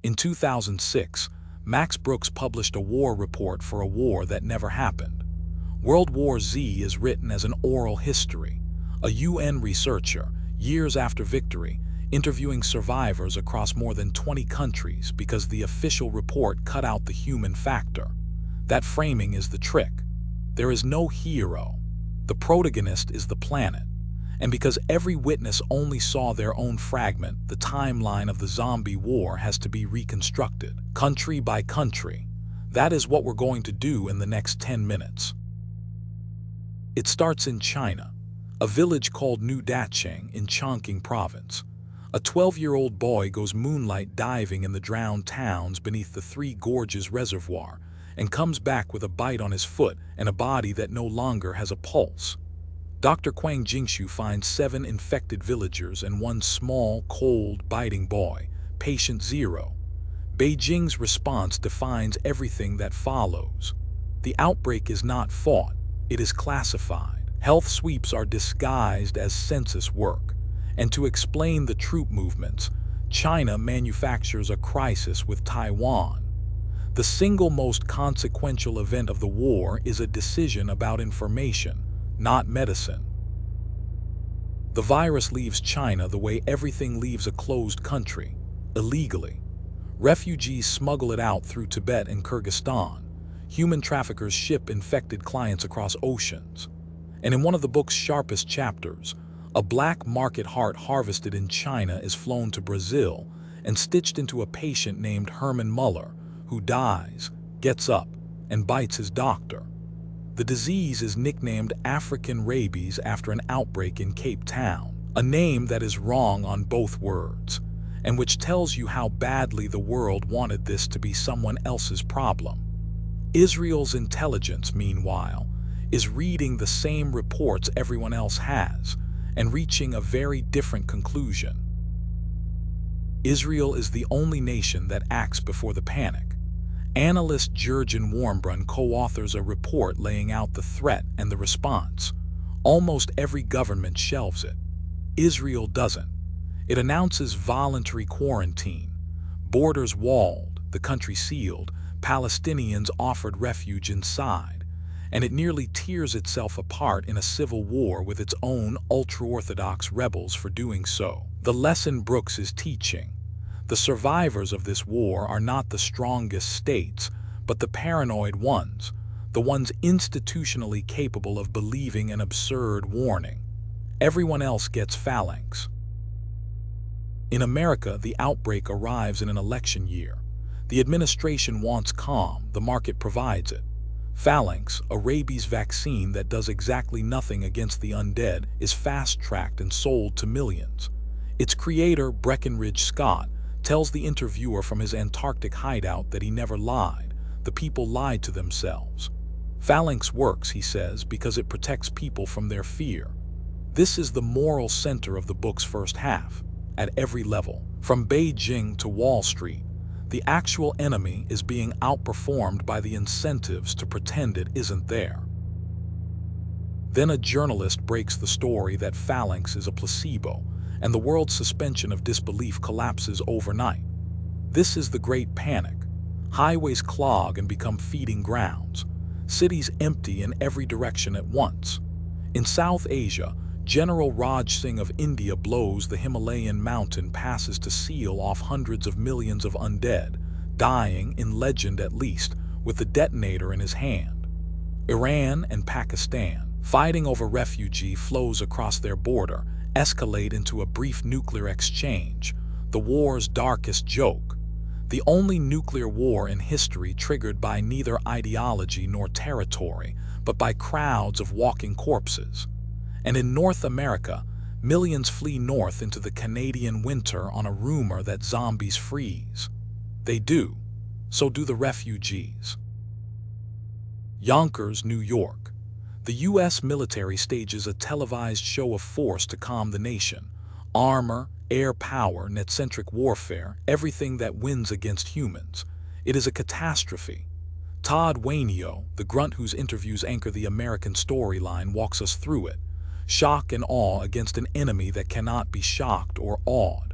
In 2006, Max Brooks published a war report for a war that never happened. World War Z is written as an oral history, a UN researcher, years after victory, interviewing survivors across more than 20 countries because the official report cut out the human factor. That framing is the trick. There is no hero. The protagonist is the planet. And because every witness only saw their own fragment, the timeline of the zombie war has to be reconstructed, country by country. That is what we're going to do in the next 10 minutes. It starts in China, a village called New Dacheng in Chongqing province. A 12-year-old boy goes moonlight diving in the drowned towns beneath the Three Gorges Reservoir and comes back with a bite on his foot and a body that no longer has a pulse. Dr. Quang Jingshu finds 7 infected villagers and one small, cold, biting boy, patient 0. Beijing's response defines everything that follows. The outbreak is not fought, it is classified. Health sweeps are disguised as census work. And to explain the troop movements, China manufactures a crisis with Taiwan. The single most consequential event of the war is a decision about information, not medicine. The virus leaves China the way everything leaves a closed country, illegally. Refugees smuggle it out through Tibet and Kyrgyzstan. Human traffickers ship infected clients across oceans. And in one of the book's sharpest chapters, a black market heart harvested in China is flown to Brazil and stitched into a patient named Herman Muller, who dies, gets up, and bites his doctor. The disease is nicknamed African rabies after an outbreak in Cape Town, a name that is wrong on both words, and which tells you how badly the world wanted this to be someone else's problem. Israel's intelligence, meanwhile, is reading the same reports everyone else has, and reaching a very different conclusion. Israel is the only nation that acts before the panic. Analyst Jurgen Warmbrunn co-authors a report laying out the threat and the response. Almost every government shelves it. Israel doesn't. It announces voluntary quarantine, borders walled, the country sealed, Palestinians offered refuge inside, and it nearly tears itself apart in a civil war with its own ultra-Orthodox rebels for doing so. The lesson Brooks is teaching. The survivors of this war are not the strongest states, but the paranoid ones, the ones institutionally capable of believing an absurd warning. Everyone else gets phalanx. In America, the outbreak arrives in an election year. The administration wants calm, the market provides it. Phalanx, a rabies vaccine that does exactly nothing against the undead, is fast-tracked and sold to millions. Its creator, Breckinridge Scott, tells the interviewer from his Antarctic hideout that he never lied. The people lied to themselves. Phalanx works, he says, because it protects people from their fear. This is the moral center of the book's first half. At every level, from Beijing to Wall Street, the actual enemy is being outperformed by the incentives to pretend it isn't there. Then a journalist breaks the story that Phalanx is a placebo, and the world's suspension of disbelief collapses overnight. This is the Great Panic. Highways clog and become feeding grounds. Cities empty in every direction at once. In South Asia, General Raj Singh of India blows the Himalayan mountain passes to seal off hundreds of millions of undead, dying, in legend at least, with the detonator in his hand. Iran and Pakistan, fighting over refugee flows across their border, escalate into a brief nuclear exchange, the war's darkest joke. The only nuclear war in history triggered by neither ideology nor territory, but by crowds of walking corpses. And in North America, millions flee north into the Canadian winter on a rumor that zombies freeze. They do. So do the refugees. Yonkers, New York. The U.S. military stages a televised show of force to calm the nation. Armor, air power, net-centric warfare, everything that wins against humans. It is a catastrophe. Todd Wainio, the grunt whose interviews anchor the American storyline, walks us through it. Shock and awe against an enemy that cannot be shocked or awed.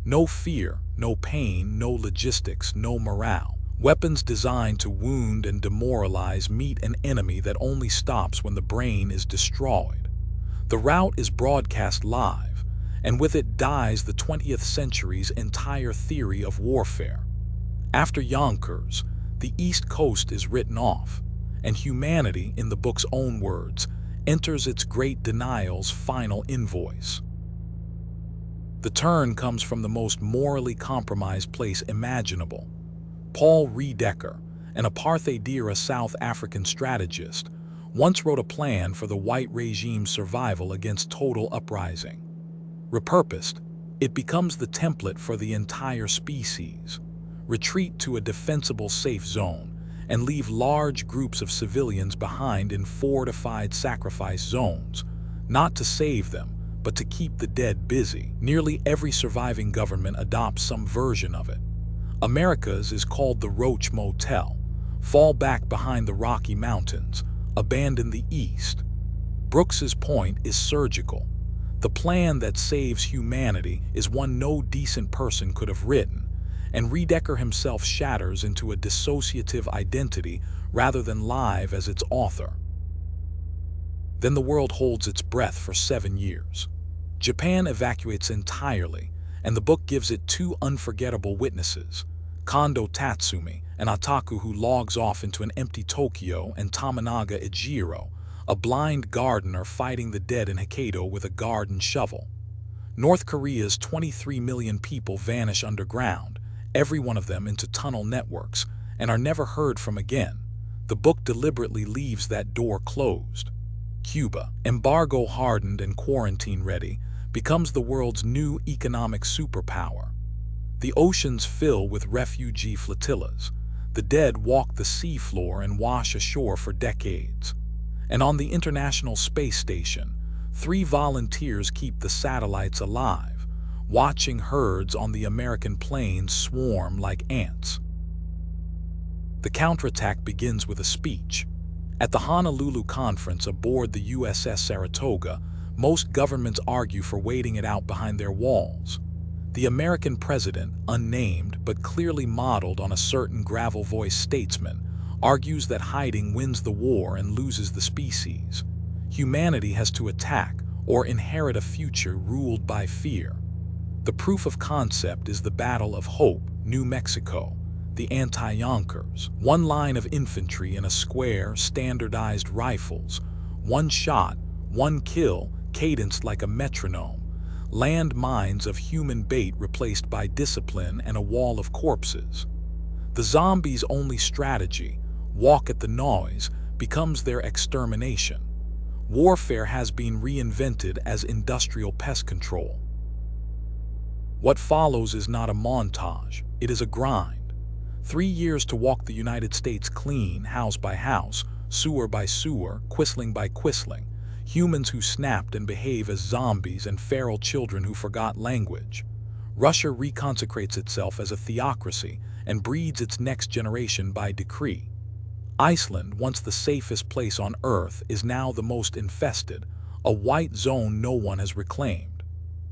No fear, no pain, no logistics, no morale. Weapons designed to wound and demoralize meet an enemy that only stops when the brain is destroyed. The rout is broadcast live, and with it dies the 20th century's entire theory of warfare. After Yonkers, the East Coast is written off, and humanity, in the book's own words, enters its great denial's final invoice. The turn comes from the most morally compromised place imaginable. Paul Riedecker, an apartheid-era South African strategist, once wrote a plan for the white regime's survival against total uprising. Repurposed, it becomes the template for the entire species. Retreat to a defensible safe zone and leave large groups of civilians behind in fortified sacrifice zones, not to save them, but to keep the dead busy. Nearly every surviving government adopts some version of it. America's is called the Roach Motel. Fall back behind the Rocky Mountains, abandon the East. Brooks's point is surgical. The plan that saves humanity is one no decent person could have written, and Riedecker himself shatters into a dissociative identity rather than live as its author. Then the world holds its breath for 7 years. Japan evacuates entirely, and the book gives it 2 unforgettable witnesses: Kondo Tatsumi, an otaku who logs off into an empty Tokyo, and Tominaga Ijiro, a blind gardener fighting the dead in Hokkaido with a garden shovel. North Korea's 23 million people vanish underground, every one of them into tunnel networks, and are never heard from again. The book deliberately leaves that door closed. Cuba, embargo-hardened and quarantine-ready, becomes the world's new economic superpower. The oceans fill with refugee flotillas. The dead walk the seafloor and wash ashore for decades. And on the International Space Station, 3 volunteers keep the satellites alive, watching herds on the American plains swarm like ants. The counterattack begins with a speech. At the Honolulu conference aboard the USS Saratoga, most governments argue for waiting it out behind their walls. The American president, unnamed but clearly modeled on a certain gravel-voiced statesman, argues that hiding wins the war and loses the species. Humanity has to attack or inherit a future ruled by fear. The proof of concept is the Battle of Hope, New Mexico, the anti-Yonkers. 1 line of infantry in a square, standardized rifles. 1 shot, 1 kill, cadenced like a metronome. Land mines of human bait replaced by discipline and a wall of corpses. The zombies' only strategy, walk at the noise, becomes their extermination. Warfare has been reinvented as industrial pest control. What follows is not a montage, it is a grind. 3 years to walk the United States clean, house by house, sewer by sewer, quisling by quisling. Humans who snapped and behave as zombies and feral children who forgot language. Russia reconsecrates itself as a theocracy and breeds its next generation by decree. Iceland, once the safest place on Earth, is now the most infested, a white zone no one has reclaimed.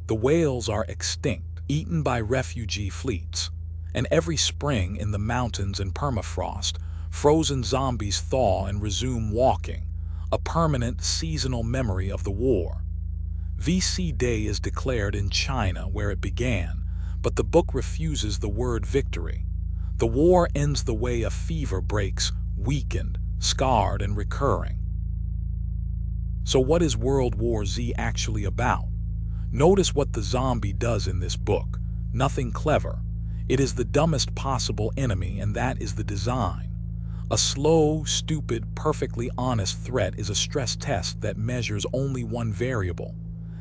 The whales are extinct, eaten by refugee fleets. And every spring in the mountains and permafrost, frozen zombies thaw and resume walking, a permanent seasonal memory of the war. VC Day is declared in China where it began, but the book refuses the word victory. The war ends the way a fever breaks, weakened, scarred, and recurring. So what is World War Z actually about? Notice what the zombie does in this book. Nothing clever. It is the dumbest possible enemy, and that is the design. A slow, stupid, perfectly honest threat is a stress test that measures only one variable: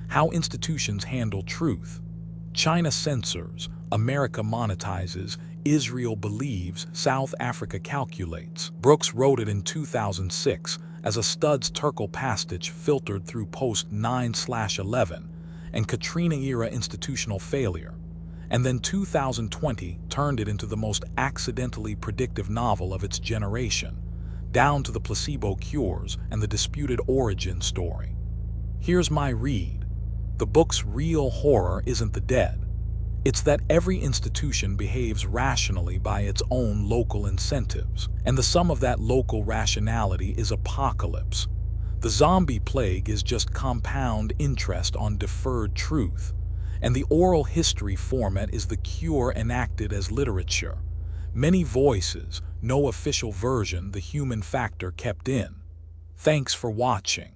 how institutions handle truth. China censors, America monetizes, Israel believes, South Africa calculates. Brooks wrote it in 2006 as a Studs Terkel pastiche filtered through post 9/11 and Katrina-era institutional failure. And then 2020 turned it into the most accidentally predictive novel of its generation, down to the placebo cures and the disputed origin story. Here's my read. The book's real horror isn't the dead. It's that every institution behaves rationally by its own local incentives, and the sum of that local rationality is apocalypse. The zombie plague is just compound interest on deferred truth, and the oral history format is the cure enacted as literature. Many voices, no official version, the human factor kept in. Thanks for watching.